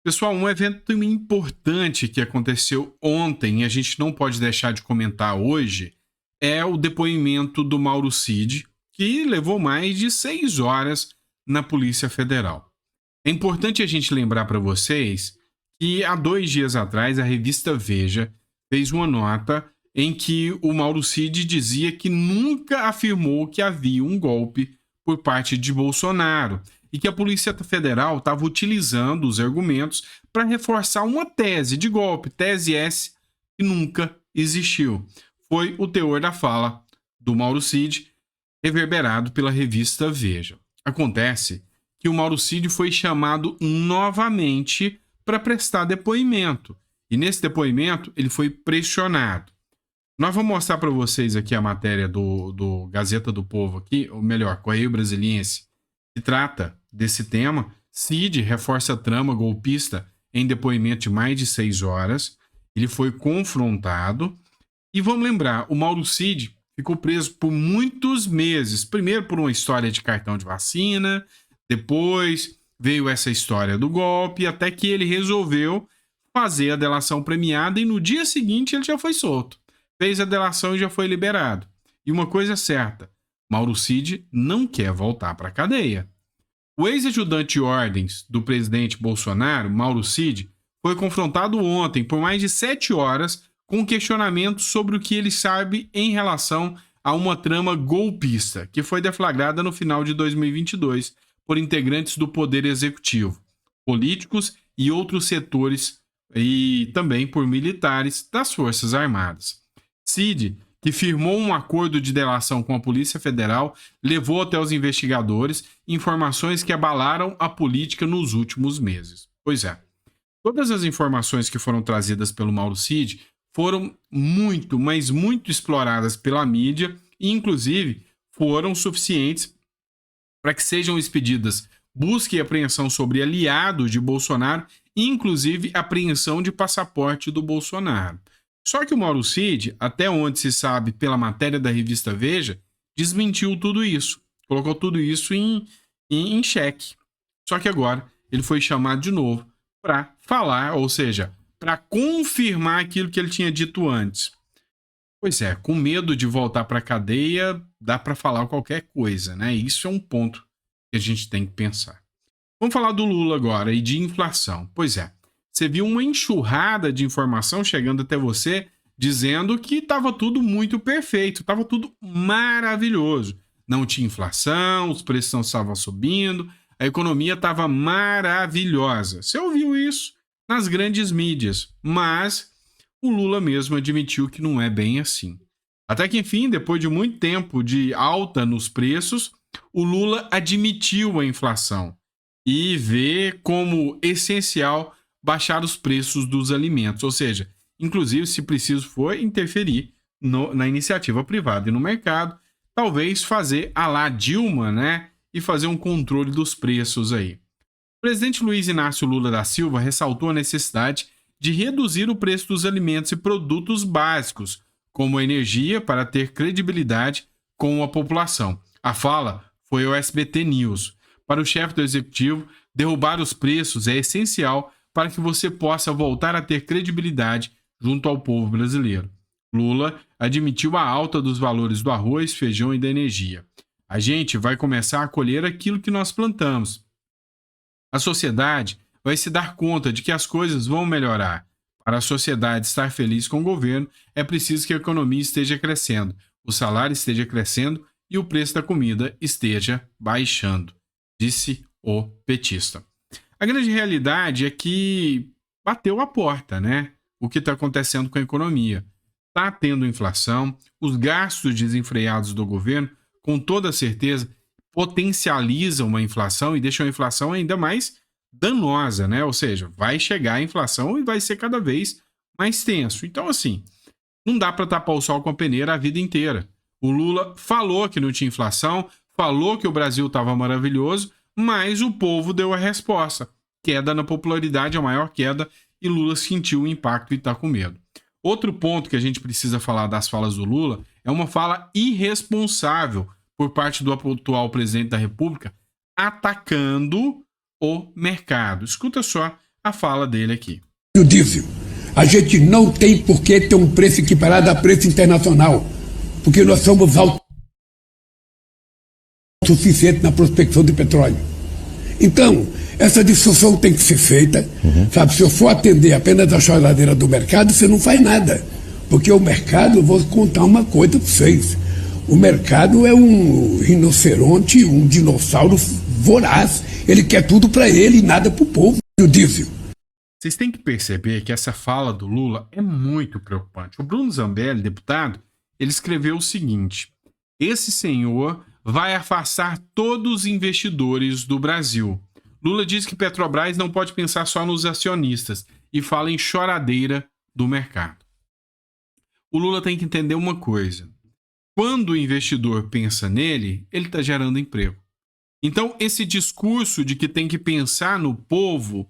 Pessoal, um evento importante que aconteceu ontem e a gente não pode deixar de comentar hoje é o depoimento do Mauro Cid, que levou mais de 6 horas na Polícia Federal. É importante a gente lembrar para vocês que há 2 dias atrás a revista Veja fez uma nota em que o Mauro Cid dizia que nunca afirmou que havia um golpe por parte de Bolsonaro e que a Polícia Federal estava utilizando os argumentos para reforçar uma tese de golpe, tese essa que nunca existiu. Foi o teor da fala do Mauro Cid, reverberado pela revista Veja. Acontece que o Mauro Cid foi chamado novamente para prestar depoimento. E nesse depoimento ele foi pressionado. Nós vamos mostrar para vocês aqui a matéria do Gazeta do Povo, aqui, ou melhor, Correio Brasiliense, que trata desse tema. Cid reforça a trama golpista em depoimento de mais de 6 horas. Ele foi confrontado. E vamos lembrar, o Mauro Cid ficou preso por muitos meses. Primeiro por uma história de cartão de vacina, depois veio essa história do golpe, até que ele resolveu fazer a delação premiada e no dia seguinte ele já foi solto. Fez a delação e já foi liberado. E uma coisa é certa, Mauro Cid não quer voltar para a cadeia. O ex-ajudante de ordens do presidente Bolsonaro, Mauro Cid, foi confrontado ontem por mais de 7 horas com questionamentos sobre o que ele sabe em relação a uma trama golpista que foi deflagrada no final de 2022 por integrantes do Poder Executivo, políticos e outros setores e também por militares das Forças Armadas. Cid, que firmou um acordo de delação com a Polícia Federal, levou até os investigadores informações que abalaram a política nos últimos meses. Pois é, todas as informações que foram trazidas pelo Mauro Cid foram muito, mas muito exploradas pela mídia e, inclusive, foram suficientes para que sejam expedidas busca e apreensão sobre aliados de Bolsonaro, inclusive apreensão de passaporte do Bolsonaro. Só que o Mauro Cid, até onde se sabe pela matéria da revista Veja, desmentiu tudo isso, colocou tudo isso em xeque. Só que agora ele foi chamado de novo para falar, ou seja, para confirmar aquilo que ele tinha dito antes. Pois é, com medo de voltar para a cadeia, dá para falar qualquer coisa, né? Isso é um ponto que a gente tem que pensar. Vamos falar do Lula agora e de inflação. Pois é, você viu uma enxurrada de informação chegando até você dizendo que estava tudo muito perfeito, estava tudo maravilhoso. Não tinha inflação, os preços não estavam subindo, a economia estava maravilhosa. Você ouviu isso nas grandes mídias, mas o Lula mesmo admitiu que não é bem assim. Até que, enfim, depois de muito tempo de alta nos preços, o Lula admitiu a inflação e vê como essencial baixar os preços dos alimentos, ou seja, inclusive se preciso for interferir na iniciativa privada e no mercado, talvez fazer à la Dilma, né, e fazer um controle dos preços aí. O presidente Luiz Inácio Lula da Silva ressaltou a necessidade de reduzir o preço dos alimentos e produtos básicos, como a energia, para ter credibilidade com a população. A fala foi ao SBT News. Para o chefe do executivo, derrubar os preços é essencial para que você possa voltar a ter credibilidade junto ao povo brasileiro. Lula admitiu a alta dos valores do arroz, feijão e da energia. A gente vai começar a colher aquilo que nós plantamos. A sociedade vai se dar conta de que as coisas vão melhorar. Para a sociedade estar feliz com o governo, é preciso que a economia esteja crescendo, o salário esteja crescendo e o preço da comida esteja baixando, disse o petista. A grande realidade é que bateu a porta, né? O que está acontecendo com a economia. Está tendo inflação, os gastos desenfreados do governo, com toda certeza, potencializam a inflação e deixam a inflação ainda mais danosa, né? Ou seja, vai chegar a inflação e vai ser cada vez mais tenso. Então, assim, não dá para tapar o sol com a peneira a vida inteira. O Lula falou que não tinha inflação, falou que o Brasil estava maravilhoso, mas o povo deu a resposta. Queda na popularidade, a maior queda, e Lula sentiu o impacto e está com medo. Outro ponto que a gente precisa falar das falas do Lula é uma fala irresponsável por parte do atual presidente da República, atacando o mercado. Escuta só a fala dele aqui. O diesel. A gente não tem por que ter um preço equiparado a preço internacional, porque nós somos autossuficientes na prospecção de petróleo. Então, essa discussão tem que ser feita, sabe? Se eu for atender apenas a choradeira do mercado, você não faz nada. Porque o mercado, eu vou contar uma coisa para vocês. O mercado é um rinoceronte, um dinossauro voraz. Ele quer tudo para ele e nada para o povo. O diesel. Vocês têm que perceber que essa fala do Lula é muito preocupante. O Bruno Zambelli, deputado, ele escreveu o seguinte: esse senhor vai afastar todos os investidores do Brasil. Lula diz que Petrobras não pode pensar só nos acionistas e fala em choradeira do mercado. O Lula tem que entender uma coisa. Quando o investidor pensa nele, ele está gerando emprego. Então, esse discurso de que tem que pensar no povo,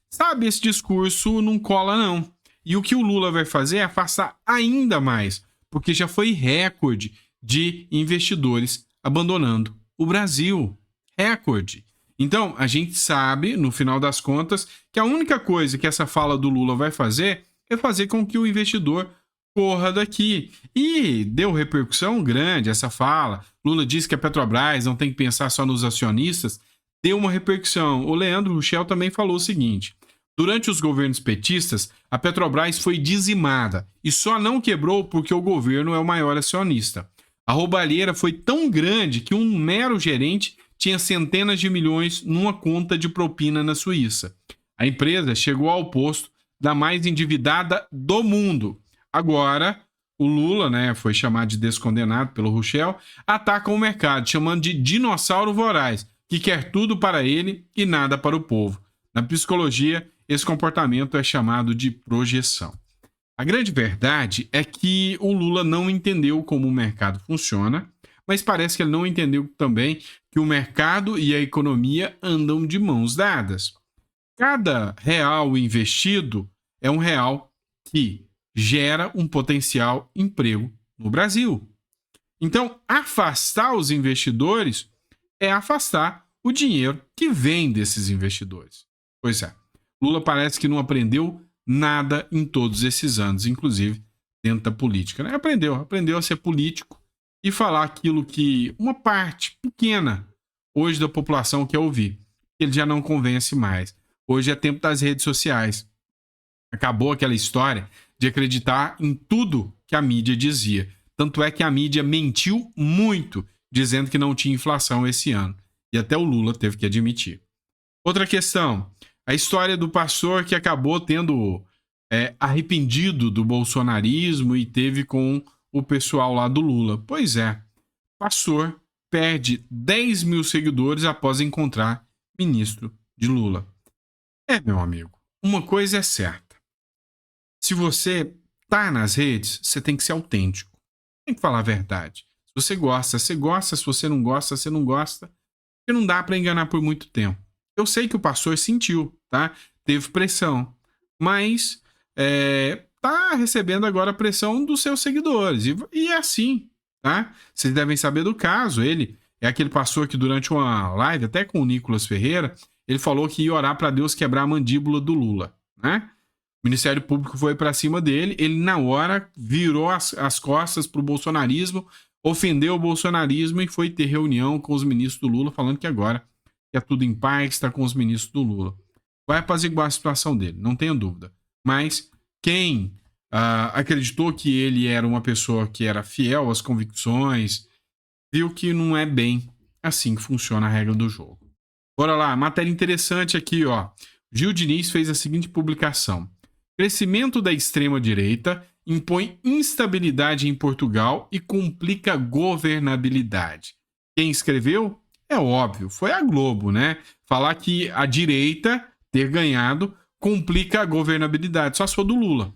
sabe, esse discurso não cola não. E o que o Lula vai fazer é afastar ainda mais, porque já foi recorde de investidores abandonando o Brasil. Recorde. Então, a gente sabe, no final das contas, que a única coisa que essa fala do Lula vai fazer é fazer com que o investidor corra daqui. E deu repercussão grande essa fala. Lula disse que a Petrobras não tem que pensar só nos acionistas. Deu uma repercussão. O Leandro Rochel também falou o seguinte: durante os governos petistas, a Petrobras foi dizimada e só não quebrou porque o governo é o maior acionista. A roubalheira foi tão grande que um mero gerente tinha centenas de milhões numa conta de propina na Suíça. A empresa chegou ao posto da mais endividada do mundo. Agora, o Lula, foi chamado de descondenado pelo Rochel, ataca o mercado, chamando de dinossauro voraz, que quer tudo para ele e nada para o povo. Na psicologia, esse comportamento é chamado de projeção. A grande verdade é que o Lula não entendeu como o mercado funciona, mas parece que ele não entendeu também que o mercado e a economia andam de mãos dadas. Cada real investido é um real que gera um potencial emprego no Brasil. Então, afastar os investidores é afastar o dinheiro que vem desses investidores. Pois é, Lula parece que não aprendeu nada em todos esses anos, inclusive dentro da política. Aprendeu a ser político e falar aquilo que uma parte pequena hoje da população quer ouvir. Ele já não convence mais. Hoje é tempo das redes sociais. Acabou aquela história de acreditar em tudo que a mídia dizia. Tanto é que a mídia mentiu muito, dizendo que não tinha inflação esse ano. E até o Lula teve que admitir. Outra questão, a história do pastor que acabou tendo arrependido do bolsonarismo e teve com o pessoal lá do Lula. Pois é, pastor perde 10 mil seguidores após encontrar ministro de Lula. Meu amigo, uma coisa é certa. Se você tá nas redes, você tem que ser autêntico. Tem que falar a verdade. Se você gosta, você gosta. Se você não gosta, você não gosta. Porque não dá para enganar por muito tempo. Eu sei que o pastor sentiu, tá? Teve pressão. Mas tá recebendo agora a pressão dos seus seguidores. E é assim, tá? Vocês devem saber do caso. Ele é aquele pastor que durante uma live, até com o Nicolas Ferreira, ele falou que ia orar para Deus quebrar a mandíbula do Lula, né? O Ministério Público foi para cima dele, ele na hora virou as costas pro bolsonarismo, ofendeu o bolsonarismo e foi ter reunião com os ministros do Lula, falando que agora é tudo em paz, está com os ministros do Lula. Vai apaziguar a situação dele, não tenha dúvida. Mas quem acreditou que ele era uma pessoa que era fiel às convicções, viu que não é bem assim que funciona a regra do jogo. Bora lá, matéria interessante aqui, ó. Gil Diniz fez a seguinte publicação: crescimento da extrema-direita impõe instabilidade em Portugal e complica governabilidade. Quem escreveu? É óbvio, foi a Globo, né? Falar que a direita ter ganhado complica a governabilidade. Só se for do Lula,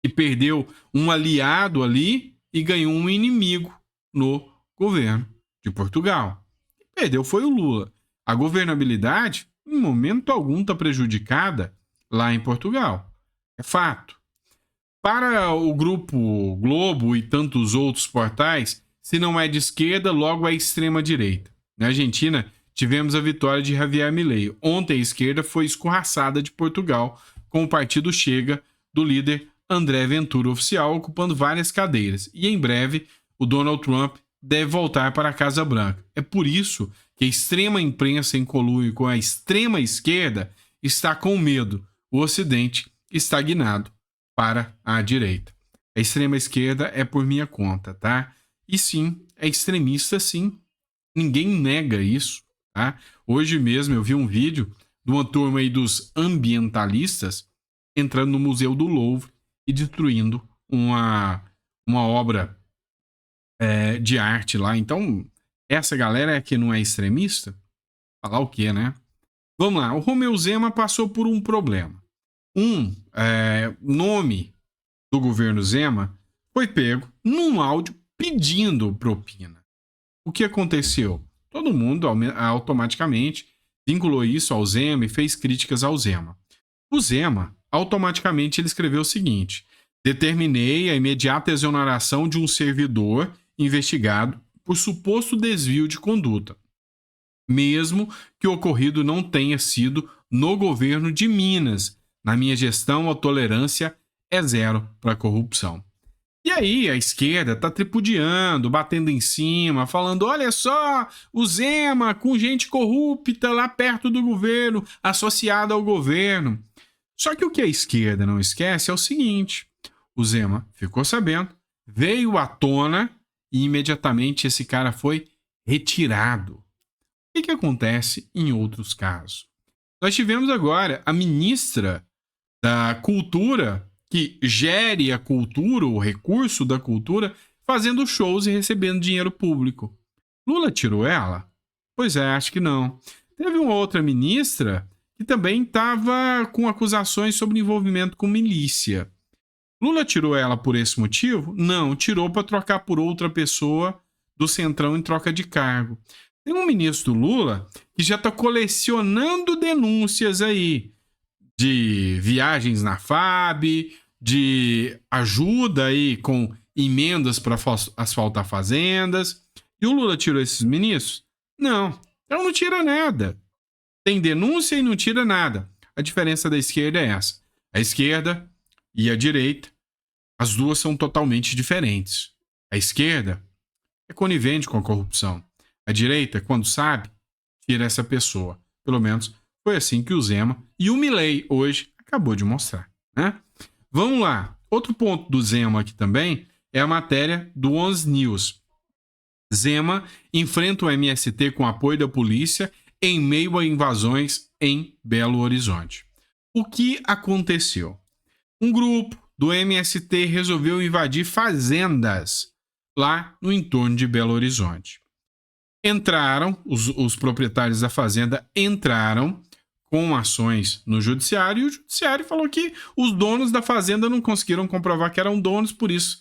que perdeu um aliado ali e ganhou um inimigo no governo de Portugal. Perdeu foi o Lula. A governabilidade, em momento algum, está prejudicada lá em Portugal. É fato. Para o grupo Globo e tantos outros portais, se não é de esquerda, logo é extrema-direita. Na Argentina, tivemos a vitória de Javier Milei. Ontem a esquerda foi escorraçada de Portugal, com o partido Chega, do líder André Ventura Oficial, ocupando várias cadeiras. E em breve, o Donald Trump deve voltar para a Casa Branca. É por isso que a extrema imprensa em conluio com a extrema esquerda está com medo. O Ocidente estagnado para a direita. A extrema esquerda é por minha conta, tá? E sim, é extremista sim. Ninguém nega isso, tá? Hoje mesmo eu vi um vídeo de uma turma aí dos ambientalistas entrando no Museu do Louvre e destruindo uma obra de arte lá. Então, essa galera é que não é extremista? Falar o quê, né? Vamos lá, o Romeu Zema passou por um problema. Nome do governo Zema foi pego num áudio pedindo propina. O que aconteceu? Todo mundo automaticamente vinculou isso ao Zema e fez críticas ao Zema. O Zema, automaticamente, ele escreveu o seguinte: determinei a imediata exoneração de um servidor investigado por suposto desvio de conduta, mesmo que o ocorrido não tenha sido no governo de Minas. Na minha gestão, a tolerância é zero para a corrupção. E aí a esquerda tá tripudiando, batendo em cima, falando: olha só, o Zema com gente corrupta lá perto do governo, associada ao governo. Só que o que a esquerda não esquece é o seguinte: o Zema ficou sabendo, veio à tona e imediatamente esse cara foi retirado. O que acontece em outros casos? Nós tivemos agora a ministra da Cultura, que gere a cultura, o recurso da cultura, fazendo shows e recebendo dinheiro público. Lula tirou ela? Pois é, acho que não. Teve uma outra ministra que também estava com acusações sobre envolvimento com milícia. Lula tirou ela por esse motivo? Não, tirou para trocar por outra pessoa do Centrão em troca de cargo. Tem um ministro do Lula que já está colecionando denúncias aí de viagens na FAB, de ajuda aí com emendas para asfaltar fazendas. E o Lula tirou esses ministros? Não, então não tira nada. Tem denúncia e não tira nada. A diferença da esquerda é essa. A esquerda e a direita, as duas são totalmente diferentes. A esquerda é conivente com a corrupção. A direita, quando sabe, tira essa pessoa. Pelo menos foi assim que o Zema e o Milei hoje acabou de mostrar, né? Vamos lá. Outro ponto do Zema aqui também é a matéria do 11 News. Zema enfrenta o MST com apoio da polícia em meio a invasões em Belo Horizonte. O que aconteceu? Um grupo do MST resolveu invadir fazendas lá no entorno de Belo Horizonte. Entraram, os proprietários da fazenda entraram com ações no judiciário, e o judiciário falou que os donos da fazenda não conseguiram comprovar que eram donos, por isso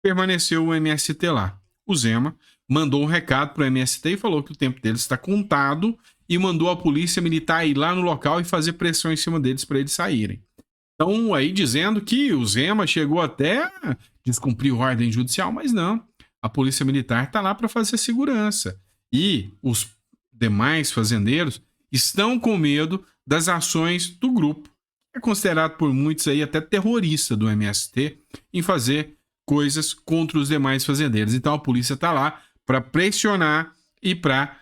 permaneceu o MST lá. O Zema mandou um recado para o MST e falou que o tempo deles está contado e mandou a polícia militar ir lá no local e fazer pressão em cima deles para eles saírem. Então, aí dizendo que o Zema chegou até a descumprir ordem judicial, mas não. A polícia militar está lá para fazer segurança. E os demais fazendeiros estão com medo das ações do grupo, que é considerado por muitos aí até terrorista do MST, em fazer coisas contra os demais fazendeiros. Então a polícia está lá para pressionar e para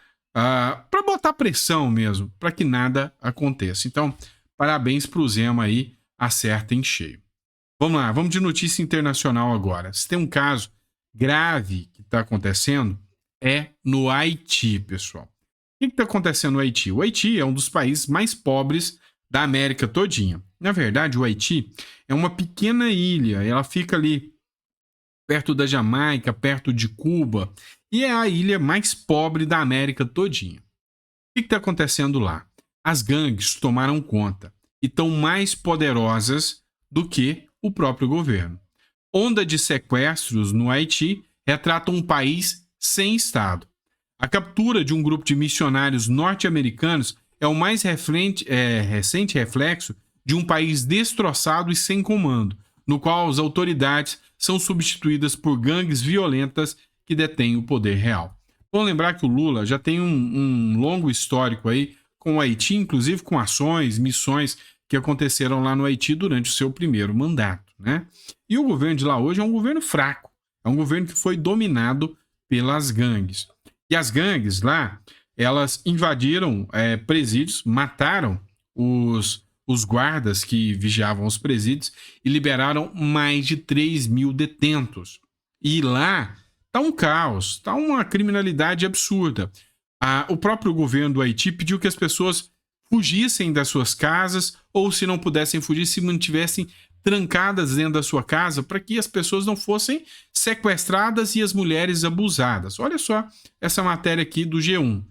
botar pressão mesmo, para que nada aconteça. Então, parabéns para o Zema aí, acerta em cheio. Vamos lá, vamos de notícia internacional agora. Se tem um caso grave que está acontecendo, é no Haiti, pessoal. O que está acontecendo no Haiti? O Haiti é um dos países mais pobres da América todinha. Na verdade, o Haiti é uma pequena ilha. Ela fica ali perto da Jamaica, perto de Cuba, e é a ilha mais pobre da América todinha. O que está acontecendo lá? As gangues tomaram conta e estão mais poderosas do que o próprio governo. Onda de sequestros no Haiti retrata um país sem Estado. A captura de um grupo de missionários norte-americanos é o mais recente reflexo de um país destroçado e sem comando, no qual as autoridades são substituídas por gangues violentas que detêm o poder real. Vamos lembrar que o Lula já tem um longo histórico aí com o Haiti, inclusive com ações, missões que aconteceram lá no Haiti durante o seu primeiro mandato, né? E o governo de lá hoje é um governo fraco, é um governo que foi dominado pelas gangues. E as gangues lá, elas invadiram presídios, mataram os guardas que vigiavam os presídios e liberaram mais de 3 mil detentos. E lá tá um caos, tá uma criminalidade absurda. O próprio governo do Haiti pediu que as pessoas fugissem das suas casas ou, se não pudessem fugir, se mantivessem trancadas dentro da sua casa para que as pessoas não fossem sequestradas e as mulheres abusadas. Olha só essa matéria aqui do G1.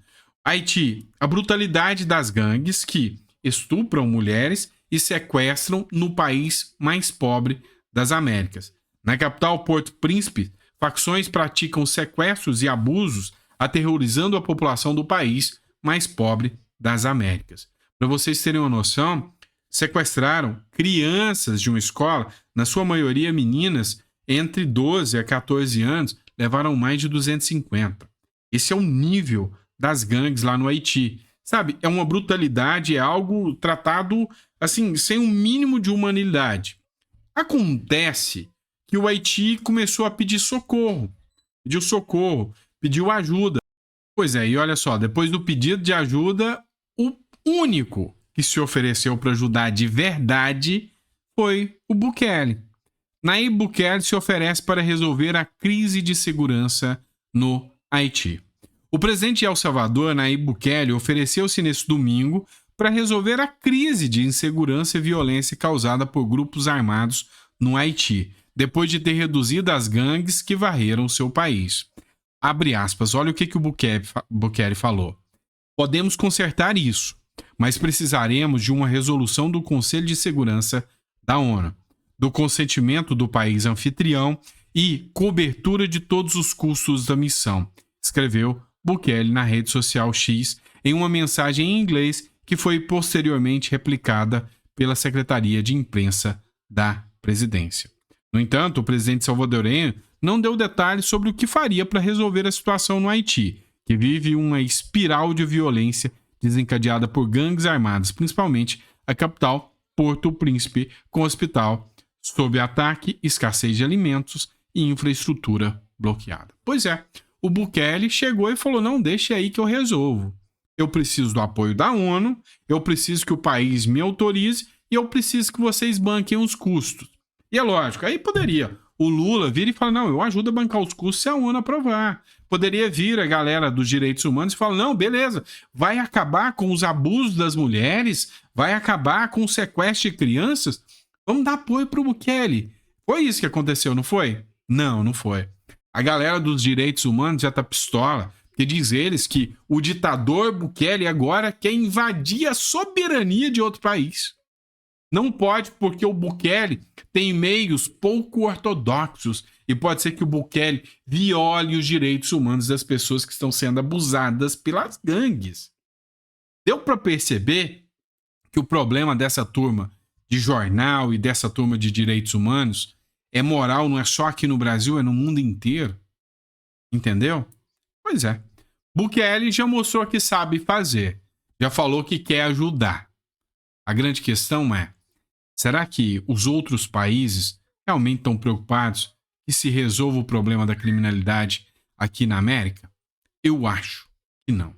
Haiti, a brutalidade das gangues que estupram mulheres e sequestram no país mais pobre das Américas. Na capital, Porto Príncipe, facções praticam sequestros e abusos, aterrorizando a população do país mais pobre das Américas. Para vocês terem uma noção, sequestraram crianças de uma escola, na sua maioria meninas, entre 12 a 14 anos, levaram mais de 250. Esse é o nível das gangues lá no Haiti. Sabe, é uma brutalidade, é algo tratado assim, sem um mínimo de humanidade. Acontece que o Haiti começou a pedir socorro, pediu ajuda. Pois é, e olha só, depois do pedido de ajuda, o único que se ofereceu para ajudar de verdade foi o Bukele. Nayib Bukele se oferece para resolver a crise de segurança no Haiti. O presidente de El Salvador, Nayib Bukele, ofereceu-se nesse domingo para resolver a crise de insegurança e violência causada por grupos armados no Haiti, depois de ter reduzido as gangues que varreram seu país. Abre aspas, olha o que o Bukele falou. Podemos consertar isso, mas precisaremos de uma resolução do Conselho de Segurança da ONU, do consentimento do país anfitrião e cobertura de todos os custos da missão, escreveu Bukele na rede social X em uma mensagem em inglês que foi posteriormente replicada pela Secretaria de Imprensa da Presidência. No entanto, o presidente salvadorenho não deu detalhes sobre o que faria para resolver a situação no Haiti, que vive uma espiral de violência desencadeada por gangues armadas, principalmente a capital, Porto Príncipe, com hospital sob ataque, escassez de alimentos e infraestrutura bloqueada. Pois é, o Bukele chegou e falou, não, deixa aí que eu resolvo. Eu preciso do apoio da ONU, eu preciso que o país me autorize e eu preciso que vocês banquem os custos. E é lógico, aí poderia o Lula vir e falar, não, eu ajudo a bancar os custos se a ONU aprovar. Poderia vir a galera dos direitos humanos e falar, não, beleza, vai acabar com os abusos das mulheres, vai acabar com o sequestro de crianças, vamos dar apoio para o Bukele. Foi isso que aconteceu, não foi? Não, não foi. A galera dos direitos humanos já tá pistola, porque diz eles que o ditador Bukele agora quer invadir a soberania de outro país. Não pode porque o Bukele tem meios pouco ortodoxos e pode ser que o Bukele viole os direitos humanos das pessoas que estão sendo abusadas pelas gangues. Deu para perceber que o problema dessa turma de jornal e dessa turma de direitos humanos é moral, não é só aqui no Brasil, é no mundo inteiro. Entendeu? Pois é. Bukele já mostrou que sabe fazer. Já falou que quer ajudar. A grande questão é, será que os outros países realmente estão preocupados que se resolva o problema da criminalidade aqui na América? Eu acho que não.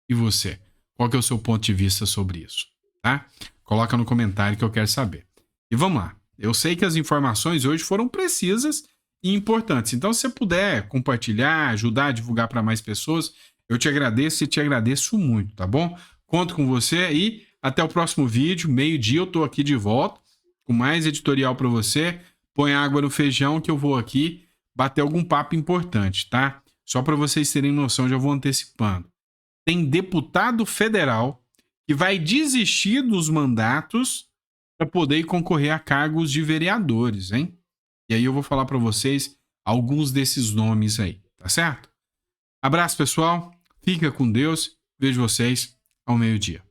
E você? Qual que é o seu ponto de vista sobre isso? Tá? Coloca no comentário que eu quero saber. E vamos lá. Eu sei que as informações hoje foram precisas e importantes. Então, se você puder compartilhar, ajudar a divulgar para mais pessoas, eu te agradeço e te agradeço muito, tá bom? Conto com você e até o próximo vídeo. Meio-dia eu tô aqui de volta com mais editorial para você. Põe água no feijão que eu vou aqui bater algum papo importante, tá? Só para vocês terem noção, já vou antecipando. Tem deputado federal que vai desistir dos mandatos para poder concorrer a cargos de vereadores, hein? E aí eu vou falar para vocês alguns desses nomes aí, tá certo? Abraço, pessoal. Fica com Deus. Vejo vocês ao meio-dia.